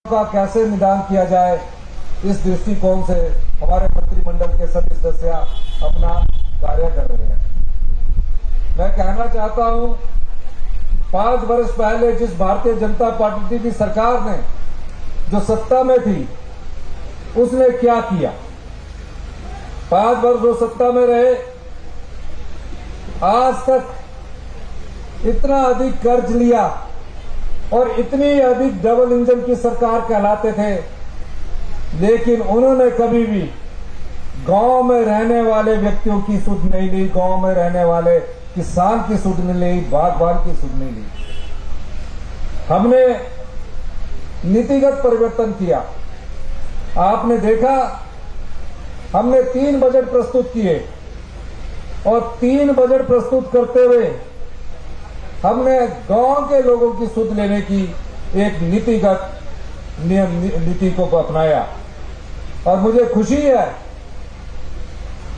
का कैसे निदान किया जाए, इस दृष्टिकोण से हमारे मंत्रिमंडल के सभी सदस्य अपना कार्य कर रहे हैं। मैं कहना चाहता हूं, 5 वर्ष पहले जिस भारतीय जनता पार्टी की सरकार ने जो सत्ता में थी, उसने क्या किया। 5 वर्ष वो सत्ता में रहे, आज तक इतना अधिक कर्ज लिया और इतनी अधिक डबल इंजन की सरकार कहलाते थे, लेकिन उन्होंने कभी भी गांव में रहने वाले व्यक्तियों की सुध नहीं ली, गांव में रहने वाले किसान की सुध नहीं ली, बागवान की सुध नहीं ली। हमने नीतिगत परिवर्तन किया। आपने देखा, हमने 3 बजट प्रस्तुत किए और 3 बजट प्रस्तुत करते हुए हमने गांव के लोगों की सुध लेने की एक नीतिगत नीति को अपनाया और मुझे खुशी है।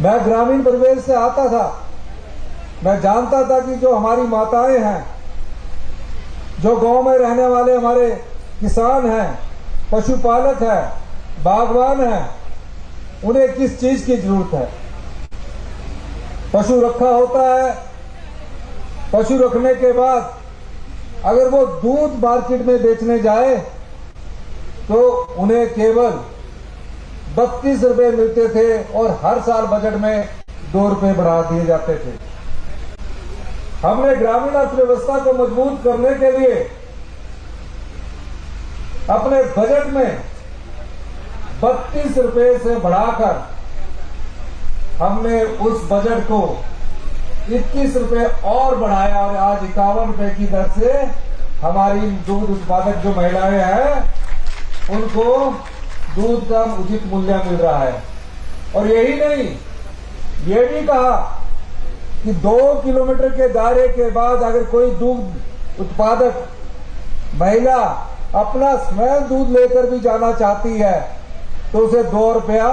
मैं ग्रामीण परिवेश से आता था, मैं जानता था कि जो हमारी माताएं हैं, जो गांव में रहने वाले हमारे किसान हैं, पशुपालक हैं, बागवान हैं, उन्हें किस चीज की जरूरत है। पशु रखा होता है, पशु रखने के बाद अगर वो दूध मार्केट में बेचने जाए तो उन्हें केवल 32 रुपए मिलते थे और हर साल बजट में 2 रुपए बढ़ा दिए जाते थे। हमने ग्रामीण अर्थव्यवस्था को मजबूत करने के लिए अपने बजट में 32 रुपए से बढ़ाकर हमने उस बजट को 21 रुपए और बढ़ाया और आज 51 रुपए की दर से हमारी दूध उत्पादक जो महिलाएं हैं उनको दूध का उचित मूल्य मिल रहा है। और यही नहीं, ये भी कहा कि 2 किलोमीटर के दायरे के बाद अगर कोई दूध उत्पादक महिला अपना स्वयं दूध लेकर भी जाना चाहती है तो उसे 2 रुपया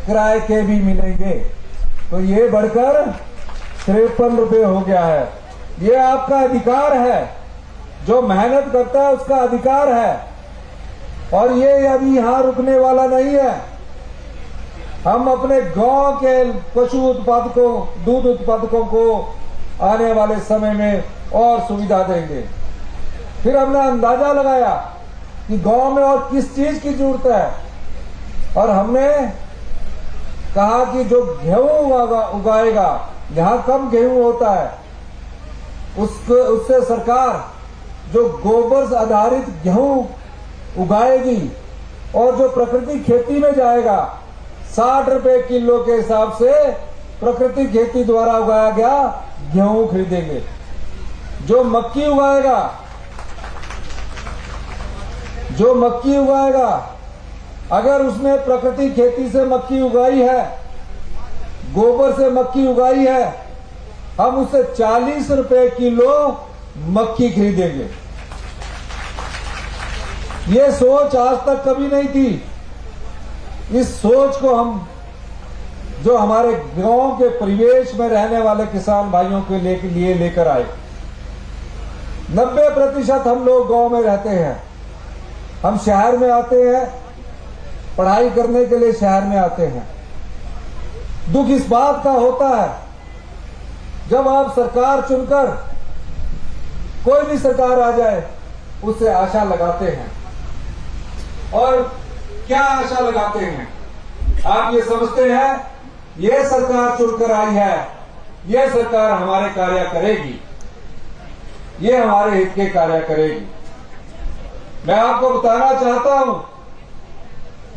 किराए के भी मिलेंगे। तो ये बढ़कर 53 रुपये हो गया है। ये आपका अधिकार है, जो मेहनत करता है उसका अधिकार है और ये अभी यहां रुकने वाला नहीं है। हम अपने गांव के पशु उत्पादकों, दूध उत्पादकों को आने वाले समय में और सुविधा देंगे। फिर हमने अंदाजा लगाया कि गांव में और किस चीज की जरूरत है और हमने कहा कि जो गेहूं उगाएगा, यहां कम गेहूं होता है, उससे सरकार जो गोबर आधारित गेहूं उगाएगी और जो प्राकृतिक खेती में जाएगा 60 रुपए किलो के हिसाब से प्राकृतिक खेती द्वारा उगाया गया गेहूं खरीदेंगे। जो मक्की उगाएगा, अगर उसने प्राकृतिक खेती से मक्की उगाई है, गोबर से मक्की उगाई है, हम उससे 40 रुपए किलो मक्की खरीदेंगे। ये सोच आज तक कभी नहीं थी। इस सोच को हम जो हमारे गांव के परिवेश में रहने वाले किसान भाइयों के लिए लेकर आए। 90% हम लोग गांव में रहते हैं। हम शहर में आते हैं, पढ़ाई करने के लिए शहर में आते हैं। दुख इस बात का होता है, जब आप सरकार चुनकर कोई भी सरकार आ जाए उससे आशा लगाते हैं। और क्या आशा लगाते हैं? आप ये समझते हैं ये सरकार चुनकर आई है, ये सरकार हमारे कार्य करेगी, ये हमारे हित के कार्य करेगी। मैं आपको बताना चाहता हूं,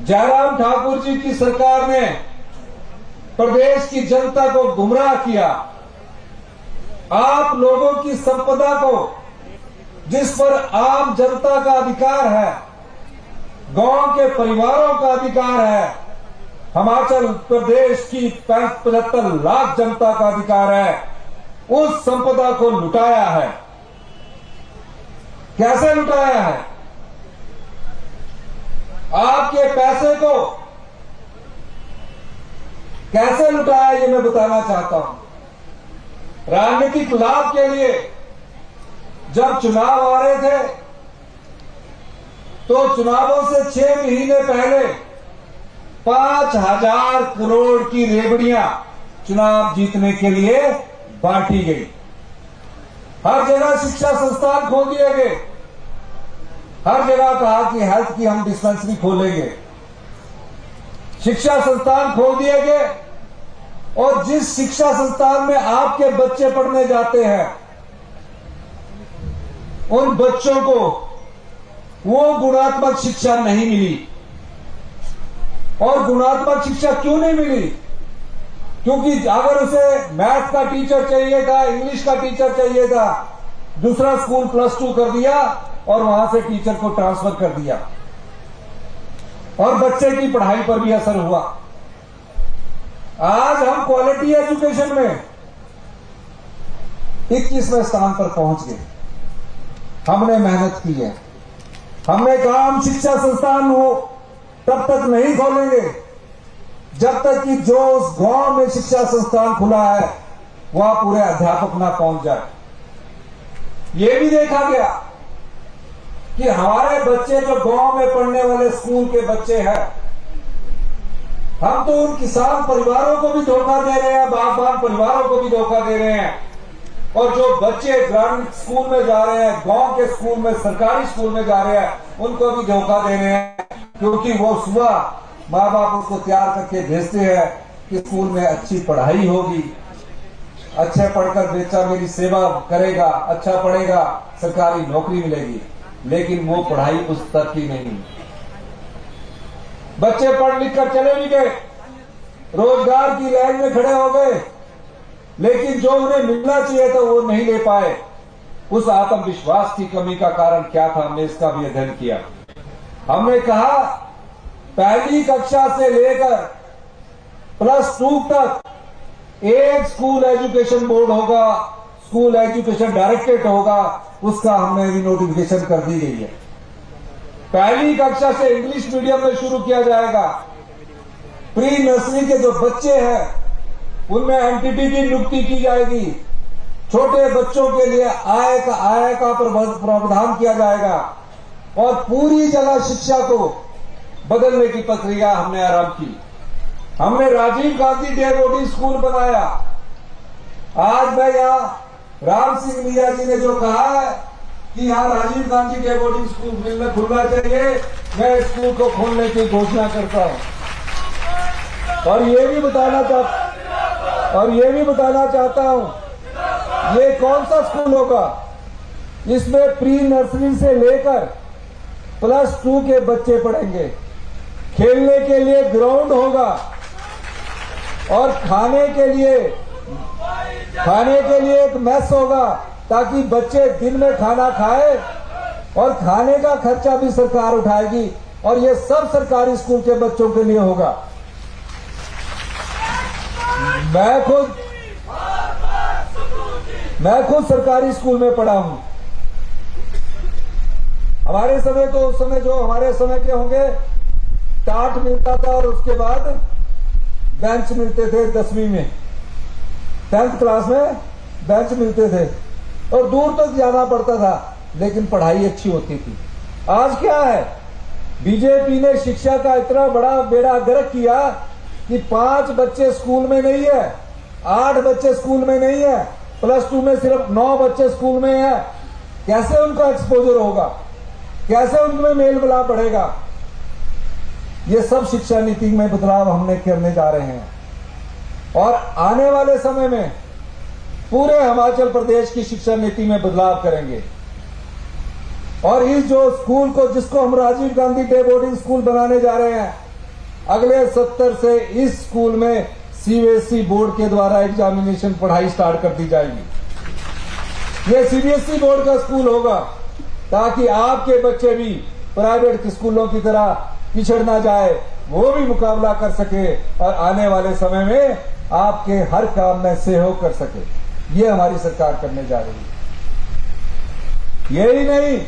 जयराम ठाकुर जी की सरकार ने प्रदेश की जनता को गुमराह किया। आप लोगों की संपदा को, जिस पर आम जनता का अधिकार है, गांव के परिवारों का अधिकार है, हिमाचल प्रदेश की 75 लाख जनता का अधिकार है, उस संपदा को लुटाया है। कैसे लुटाया है? आपके पैसे को कैसे लुटाया, ये मैं बताना चाहता हूं। राजनीतिक लाभ के लिए जब चुनाव आ रहे थे तो चुनावों से 6 महीने पहले 5,000 करोड़ की रेवड़ियां चुनाव जीतने के लिए बांटी गई। हर जगह शिक्षा संस्थान खोल दिए गए। हर जगह कहा कि हेल्थ की हम डिस्पेंसरी खोलेंगे। शिक्षा संस्थान खोल दिए गए और जिस शिक्षा संस्थान में आपके बच्चे पढ़ने जाते हैं उन बच्चों को वो गुणात्मक शिक्षा नहीं मिली। और गुणात्मक शिक्षा क्यों नहीं मिली? क्योंकि अगर उसे मैथ का टीचर चाहिए था, इंग्लिश का टीचर चाहिए था, दूसरा स्कूल +2 कर दिया और वहां से टीचर को ट्रांसफर कर दिया और बच्चे की पढ़ाई पर भी असर हुआ। आज हम क्वालिटी एजुकेशन में 21वें स्थान पर पहुंच गए। हमने मेहनत की है। हमने कहा हम शिक्षा संस्थान हो तब तक नहीं खोलेंगे जब तक कि जो उस गांव में शिक्षा संस्थान खुला है वह पूरे अध्यापक ना पहुंच जाए। यह भी देखा गया कि हमारे बच्चे जो गांव में पढ़ने वाले स्कूल के बच्चे हैं, हम तो उन किसान परिवारों को भी धोखा दे रहे हैं, बागबान परिवारों को भी धोखा दे रहे हैं। और जो बच्चे ग्रामीण स्कूल में जा रहे हैं, गांव के स्कूल में, सरकारी स्कूल में जा रहे हैं, उनको भी धोखा दे रहे हैं। क्योंकि वो सुबह माँ बाप उसको तैयार करके भेजते हैं कि स्कूल में अच्छी पढ़ाई होगी, अच्छे पढ़कर बच्चा मेरी सेवा करेगा, अच्छा पढ़ेगा, सरकारी नौकरी मिलेगी। लेकिन वो पढ़ाई उस तक की नहीं। बच्चे पढ़ लिख कर चले भी गए, रोजगार की लाइन में खड़े हो गए, लेकिन जो उन्हें मिलना चाहिए था वो नहीं ले पाए। उस आत्मविश्वास की कमी का कारण क्या था, हमने इसका भी अध्ययन किया। हमने कहा पहली कक्षा से लेकर +2 तक एक स्कूल एजुकेशन बोर्ड होगा, स्कूल एजुकेशन डायरेक्टरेट होगा, उसका हमने भी नोटिफिकेशन कर दी गई है। पहली कक्षा से इंग्लिश मीडियम में शुरू किया जाएगा। प्री नर्सरी के जो बच्चे हैं उनमें एमटीटी की नियुक्ति की जाएगी। छोटे बच्चों के लिए आय का प्रावधान किया जाएगा और पूरी जगह शिक्षा को बदलने की प्रक्रिया हमने आरंभ की। हमने Rajiv Gandhi day boarding school बनाया। आज मैं यहां राम सिंह मीरा जी ने जो कहा है कि यहां Rajiv Gandhi day boarding school खुलना चाहिए, मैं स्कूल को खोलने की घोषणा करता हूं। और ये भी बताना चाहता हूं ये कौन सा स्कूल होगा। इसमें प्री नर्सरी से लेकर +2 के बच्चे पढ़ेंगे। खेलने के लिए ग्राउंड होगा और खाने के लिए एक मेस होगा ताकि बच्चे दिन में खाना खाए और खाने का खर्चा भी सरकार उठाएगी और ये सब सरकारी स्कूल के बच्चों के लिए होगा। मैं खुद सरकारी स्कूल में पढ़ा हूं। हमारे समय तो उस समय जो हमारे समय के होंगे टाट मिलता था और उसके बाद बेंच मिलते थे। 10वीं में 10th क्लास में बेंच मिलते थे और दूर तक जाना पड़ता था, लेकिन पढ़ाई अच्छी होती थी। आज क्या है, बीजेपी ने शिक्षा का इतना बड़ा बेड़ा गर्क किया कि 5 बच्चे स्कूल में नहीं है, 8 बच्चे स्कूल में नहीं है, +2 में सिर्फ 9 बच्चे स्कूल में है। कैसे उनका एक्सपोजर होगा, कैसे उनमें मेल मिलाप बढ़ेगा। ये सब शिक्षा नीति में बदलाव हमने करने जा रहे हैं और आने वाले समय में पूरे हिमाचल प्रदेश की शिक्षा नीति में बदलाव करेंगे। और इस जो स्कूल को जिसको हम Rajiv Gandhi day boarding school बनाने जा रहे हैं, अगले 70 से इस स्कूल में सीबीएसई बोर्ड के द्वारा एग्जामिनेशन पढ़ाई स्टार्ट कर दी जाएगी। ये सीबीएसई बोर्ड का स्कूल होगा ताकि आपके बच्चे भी प्राइवेट स्कूलों की तरह पिछड़ ना जाए, वो भी मुकाबला कर सके और आने वाले समय में आपके हर काम में सहयोग कर सके। ये हमारी सरकार करने जा रही है। यही नहीं,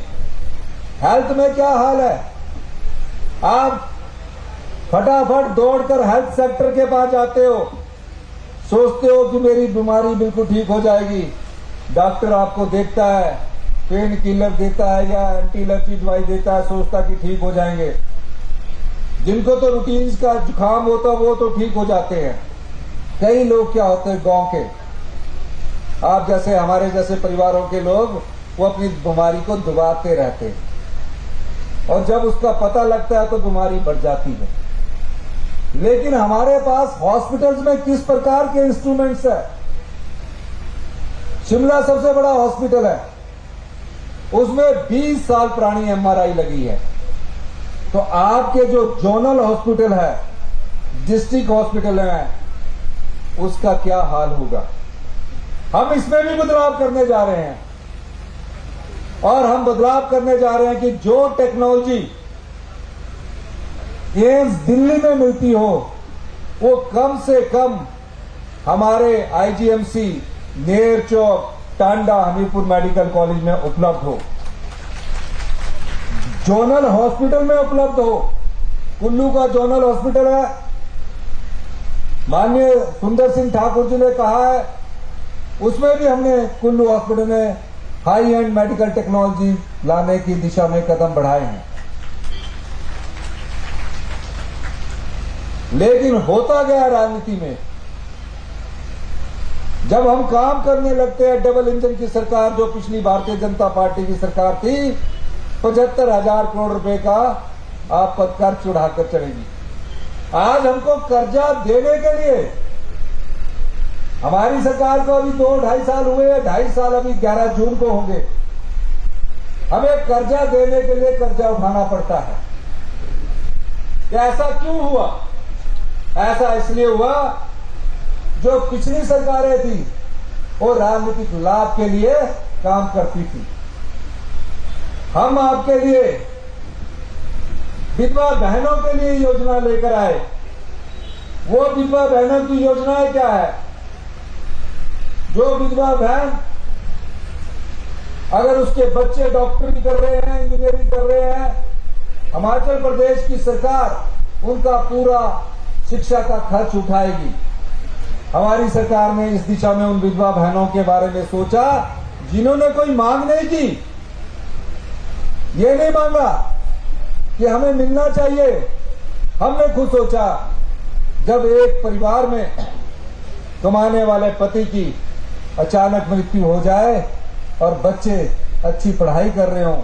हेल्थ में क्या हाल है। आप फटाफट दौड़कर हेल्थ सेक्टर के पास जाते हो, सोचते हो कि मेरी बीमारी बिल्कुल ठीक हो जाएगी। डॉक्टर आपको देखता है, पेन किलर देता है या एंटी एलर्जी दवाई देता है, सोचता कि ठीक हो जाएंगे। जिनको तो रूटीन का जुकाम होता है वो तो ठीक हो जाते हैं। कई लोग क्या होते हैं गांव के, आप जैसे हमारे जैसे परिवारों के लोग, वो अपनी बीमारी को दबाते रहते हैं और जब उसका पता लगता है तो बीमारी बढ़ जाती है। लेकिन हमारे पास हॉस्पिटल्स में किस प्रकार के इंस्ट्रूमेंट्स है। शिमला सबसे बड़ा हॉस्पिटल है, उसमें 20 साल पुरानी एमआरआई लगी है। तो आपके जो जोनल हॉस्पिटल है, डिस्ट्रिक्ट हॉस्पिटल है, उसका क्या हाल होगा। हम इसमें भी बदलाव करने जा रहे हैं और हम बदलाव करने जा रहे हैं कि जो टेक्नोलॉजी एम्स दिल्ली में मिलती हो वो कम से कम हमारे आईजीएमसी, नेर चौक, टांडा, हमीरपुर मेडिकल कॉलेज में उपलब्ध हो, जोनल हॉस्पिटल में उपलब्ध हो। कुल्लू का जोनल हॉस्पिटल है, माननीय सुंदर सिंह ठाकुर जी ने कहा है, उसमें भी हमने कुल्लू हॉस्पिटल में हाई एंड मेडिकल टेक्नोलॉजी लाने की दिशा में कदम बढ़ाए हैं। लेकिन होता गया राजनीति में, जब हम काम करने लगते हैं, डबल इंजन की सरकार जो पिछली भारतीय जनता पार्टी की सरकार थी, 75,000 करोड़ रुपए का आप पर कर्ज उड़ाकर चलेगी। आज हमको कर्जा देने के लिए, हमारी सरकार को अभी 2-2.5 साल हुए हैं, 2.5 साल अभी 11 जून को होंगे, हमें कर्जा देने के लिए कर्जा उठाना पड़ता है। ऐसा क्यों हुआ? ऐसा इसलिए हुआ, जो पिछली सरकारें थी वो राजनीतिक लाभ के लिए काम करती थी। हम आपके लिए विधवा बहनों के लिए योजना लेकर आए। वो विधवा बहनों की योजनाएं क्या है? जो विधवा बहन अगर उसके बच्चे डॉक्टरी कर रहे हैं, इंजीनियरिंग कर रहे हैं, हिमाचल प्रदेश की सरकार उनका पूरा शिक्षा का खर्च उठाएगी। हमारी सरकार ने इस दिशा में उन विधवा बहनों के बारे में सोचा जिन्होंने कोई मांग नहीं की। ये नहीं मांगा कि हमें मिलना चाहिए। हमने खुद सोचा, जब एक परिवार में कमाने वाले पति की अचानक मृत्यु हो जाए और बच्चे अच्छी पढ़ाई कर रहे हों,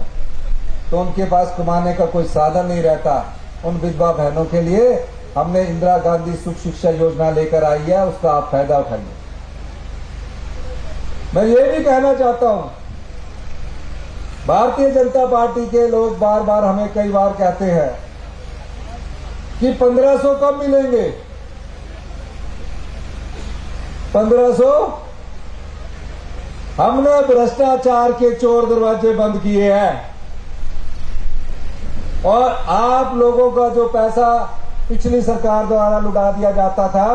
तो उनके पास कमाने का कोई साधन नहीं रहता। उन विधवा बहनों के लिए हमने इंदिरा गांधी सुख शिक्षा योजना लेकर आई है, उसका आप फायदा उठाइए। मैं ये भी कहना चाहता हूं, भारतीय जनता पार्टी के लोग बार बार हमें कई बार कहते हैं कि 1500 कब मिलेंगे। 1500 हमने भ्रष्टाचार के चोर दरवाजे बंद किए हैं और आप लोगों का जो पैसा पिछली सरकार द्वारा लुटा दिया जाता था,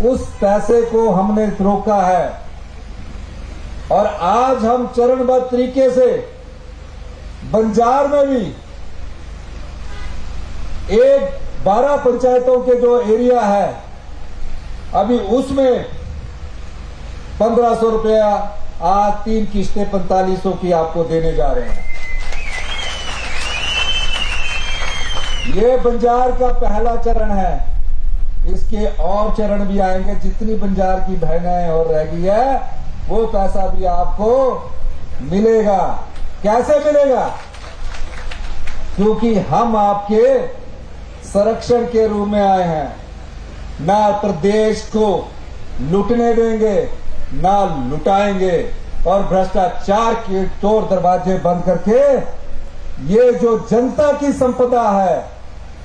उस पैसे को हमने रोका है। और आज हम चरणबद्ध तरीके से बंजार में भी 12 पंचायतों के जो एरिया है, अभी उसमें 1500 रुपया आज 3 किस्तें 4500 की आपको देने जा रहे हैं। ये बंजार का पहला चरण है, इसके और चरण भी आएंगे। जितनी बंजार की बहनें और रह गई है, वो पैसा भी आपको मिलेगा। कैसे मिलेगा? क्योंकि हम आपके संरक्षण के रूप में आए हैं। ना प्रदेश को लूटने देंगे, ना लुटाएंगे, और भ्रष्टाचार के चोर दरवाजे बंद करके ये जो जनता की संपदा है,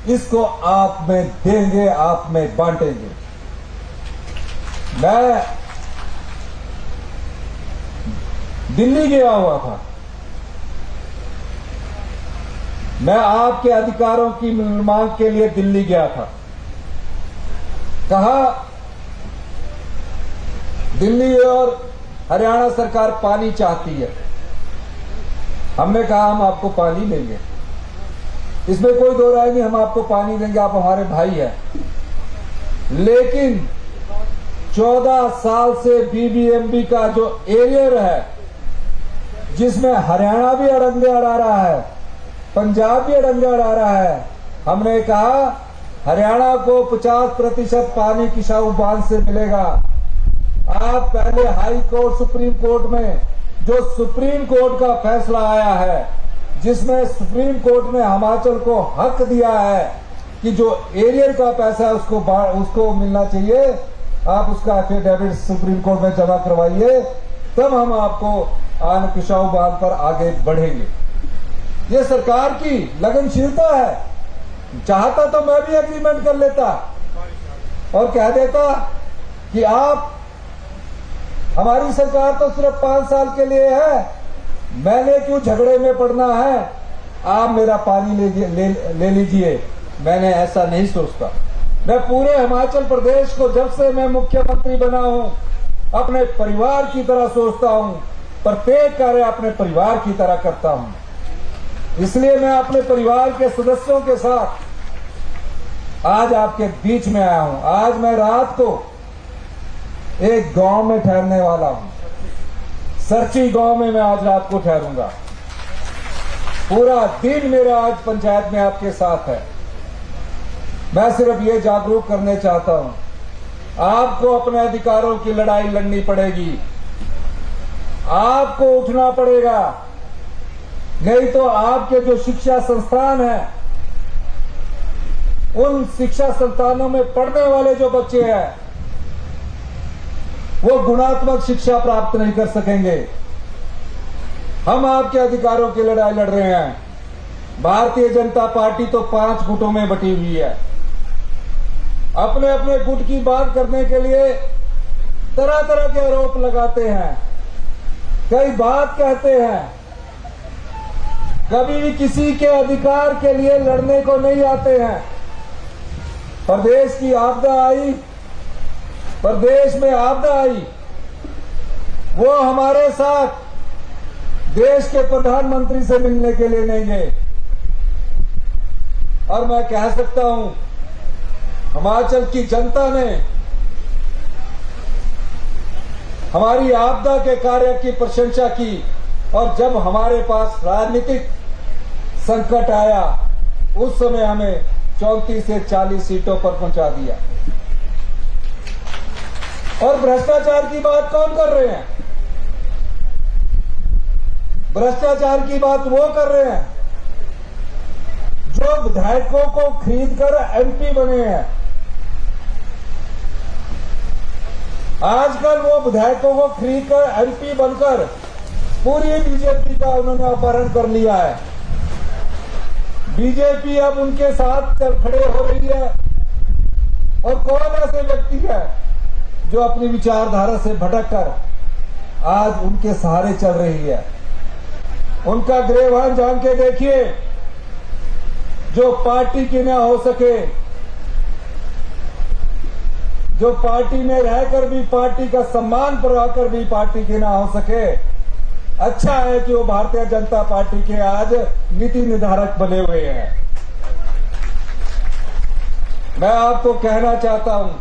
इसको आप में देंगे, आप में बांटेंगे। मैं दिल्ली गया हुआ था, मैं आपके अधिकारों की मांग के लिए दिल्ली गया था। कहा दिल्ली और हरियाणा सरकार पानी चाहती है। हमने कहा हम आपको पानी देंगे, इसमें कोई दो राय नहीं, हम आपको पानी देंगे, आप हमारे भाई हैं। लेकिन 14 साल से बीबीएमबी का जो एरियर है, जिसमें हरियाणा भी अड़ंगे अड़ा रहा है, पंजाब भी अड़ंगे अड़ा रहा है। हमने कहा हरियाणा को 50% पानी किसाऊ बांध से मिलेगा। आप पहले हाई कोर्ट, सुप्रीम कोर्ट में जो सुप्रीम कोर्ट का फैसला आया है, जिसमें सुप्रीम कोर्ट ने हिमाचल को हक दिया है कि जो एरियर का पैसा है उसको मिलना चाहिए, आप उसका एफिडेविट सुप्रीम कोर्ट में जमा करवाइए, तब हम आपको आन किसाऊ बांध पर आगे बढ़ेंगे। ये सरकार की लगनशीलता है। चाहता तो मैं भी एग्रीमेंट कर लेता और कह देता कि आप, हमारी सरकार तो सिर्फ 5 साल के लिए है, मैंने क्यों झगड़े में पड़ना है, आप मेरा पानी ले लीजिए। मैंने ऐसा नहीं सोचता। मैं पूरे हिमाचल प्रदेश को जब से मैं मुख्यमंत्री बना हूं अपने परिवार की तरह सोचता हूं, प्रत्येक कार्य अपने परिवार की तरह करता हूं। इसलिए मैं अपने परिवार के सदस्यों के साथ आज आपके बीच में आया हूं। आज मैं रात को एक गांव में ठहरने वाला हूं, सरची गांव में मैं आज रात को ठहरूंगा। पूरा दिन मेरा आज पंचायत में आपके साथ है। मैं सिर्फ ये जागरूक करने चाहता हूं, आपको अपने अधिकारों की लड़ाई लड़नी पड़ेगी, आपको उठना पड़ेगा, नहीं तो आपके जो शिक्षा संस्थान हैं, उन शिक्षा संस्थानों में पढ़ने वाले जो बच्चे हैं वो गुणात्मक शिक्षा प्राप्त नहीं कर सकेंगे। हम आपके अधिकारों की लड़ाई लड़ रहे हैं। भारतीय जनता पार्टी तो 5 गुटों में बटी हुई है। अपने अपने गुट की बात करने के लिए तरह तरह के आरोप लगाते हैं, कई बात कहते हैं, कभी भी किसी के अधिकार के लिए लड़ने को नहीं आते हैं। प्रदेश की आपदा आई, प्रदेश में आपदा आई, वो हमारे साथ देश के प्रधानमंत्री से मिलने के लिए नहीं गए। और मैं कह सकता हूं, हिमाचल की जनता ने हमारी आपदा के कार्य की प्रशंसा की, और जब हमारे पास राजनीतिक संकट आया उस समय हमें 34 से 40 सीटों पर पहुंचा दिया। और भ्रष्टाचार की बात कौन कर रहे हैं? भ्रष्टाचार की बात वो कर रहे हैं जो विधायकों को खरीदकर एमपी बने हैं। आजकल वो विधायकों को खरीदकर एमपी बनकर पूरी बीजेपी का उन्होंने अपहरण कर लिया है। बीजेपी अब उनके साथ चल खड़े हो रही है। और कौन ऐसे व्यक्ति है जो अपनी विचारधारा से भटककर आज उनके सहारे चल रही है? उनका ग्रेवान जान के देखिए, जो पार्टी की न हो सके, जो पार्टी में रहकर भी पार्टी का सम्मान बढ़ाकर भी पार्टी की ना हो सके, अच्छा है कि वो भारतीय जनता पार्टी के आज नीति निर्धारक बने हुए हैं। मैं आपको कहना चाहता हूं,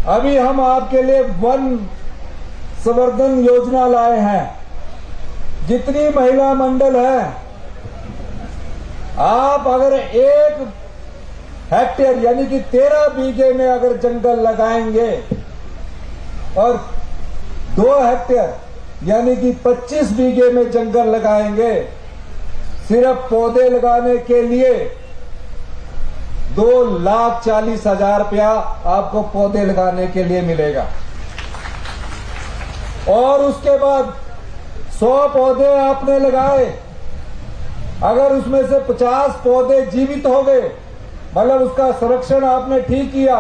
अभी हम आपके लिए वन संवर्धन योजना लाए हैं। जितनी महिला मंडल है, आप अगर 1 हेक्टेयर यानी कि 13 बीघे में अगर जंगल लगाएंगे और 2 हेक्टेयर यानी कि 25 बीघे में जंगल लगाएंगे, सिर्फ पौधे लगाने के लिए 2,40,000 रुपया आपको पौधे लगाने के लिए मिलेगा। और उसके बाद 100 पौधे आपने लगाए, अगर उसमें से 50 पौधे जीवित हो गए, मतलब उसका संरक्षण आपने ठीक किया,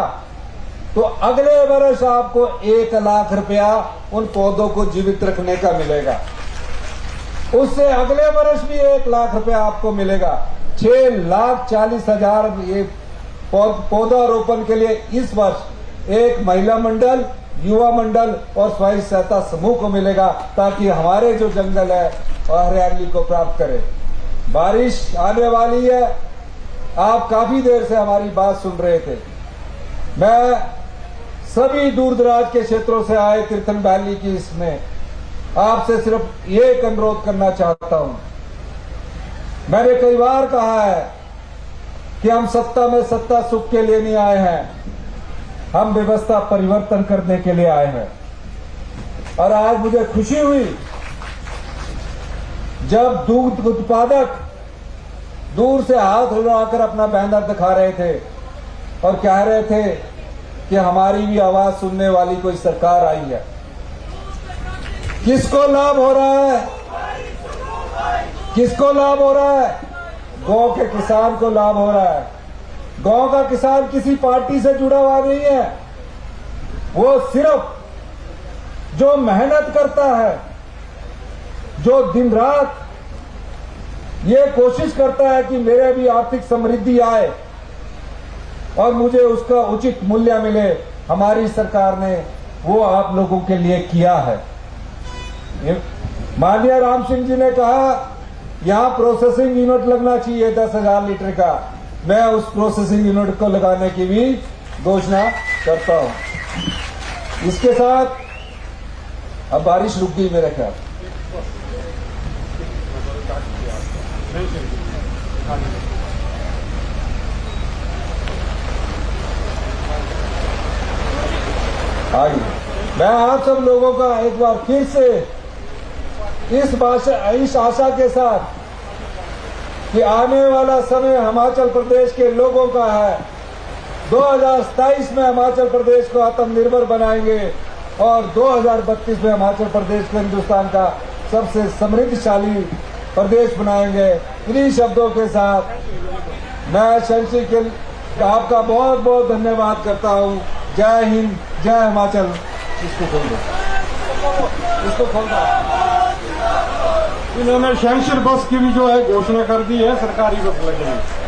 तो अगले वर्ष आपको 1 लाख रुपया उन पौधों को जीवित रखने का मिलेगा। उससे अगले वर्ष भी 1 लाख रुपया आपको मिलेगा। 6,40,000 ये पौधारोपण के लिए इस वर्ष एक महिला मंडल, युवा मंडल और स्वयं सहायता समूह को मिलेगा, ताकि हमारे जो जंगल है और हरियाली को प्राप्त करें। बारिश आने वाली है, आप काफी देर से हमारी बात सुन रहे थे। मैं सभी दूर दराज के क्षेत्रों से आए तीर्थन वैली की इसमें आपसे सिर्फ एक अनुरोध करना चाहता हूं। मैंने कई बार कहा है कि हम सत्ता में सत्ता सुख के लिए नहीं आए हैं, हम व्यवस्था परिवर्तन करने के लिए आए हैं। और आज मुझे खुशी हुई जब दूध उत्पादक दूर से हाथ हिलाकर अपना बैनर दिखा रहे थे और कह रहे थे कि हमारी भी आवाज सुनने वाली कोई सरकार आई है। किसको लाभ हो रहा है? किसको लाभ हो रहा है? गांव के किसान को लाभ हो रहा है। गांव का किसान किसी पार्टी से जुड़ा हुआ नहीं है, वो सिर्फ जो मेहनत करता है, जो दिन रात ये कोशिश करता है कि मेरे भी आर्थिक समृद्धि आए और मुझे उसका उचित मूल्य मिले, हमारी सरकार ने वो आप लोगों के लिए किया है। माननीय राम सिंह जी ने कहा यहां प्रोसेसिंग यूनिट लगना चाहिए 10,000 लीटर का। मैं उस प्रोसेसिंग यूनिट को लगाने की भी घोषणा करता हूं। इसके साथ अब बारिश रुक गई मेरे ख्याल। आइए, मैं आप सब लोगों का एक बार फिर से इस आशा के साथ कि आने वाला समय हिमाचल प्रदेश के लोगों का है। 2027 में हिमाचल प्रदेश को आत्मनिर्भर बनाएंगे और 2032 में हिमाचल प्रदेश को हिंदुस्तान का सबसे समृद्धशाली प्रदेश बनाएंगे। इन्हीं शब्दों के साथ मैं शंशी के आपका बहुत बहुत धन्यवाद करता हूं। जय हिंद, जय हिमाचल। इसको खोल दो, इसको खोल दो। इन्होंने शमशेर बस की भी जो है घोषणा कर दी है, सरकारी बस लगेगी।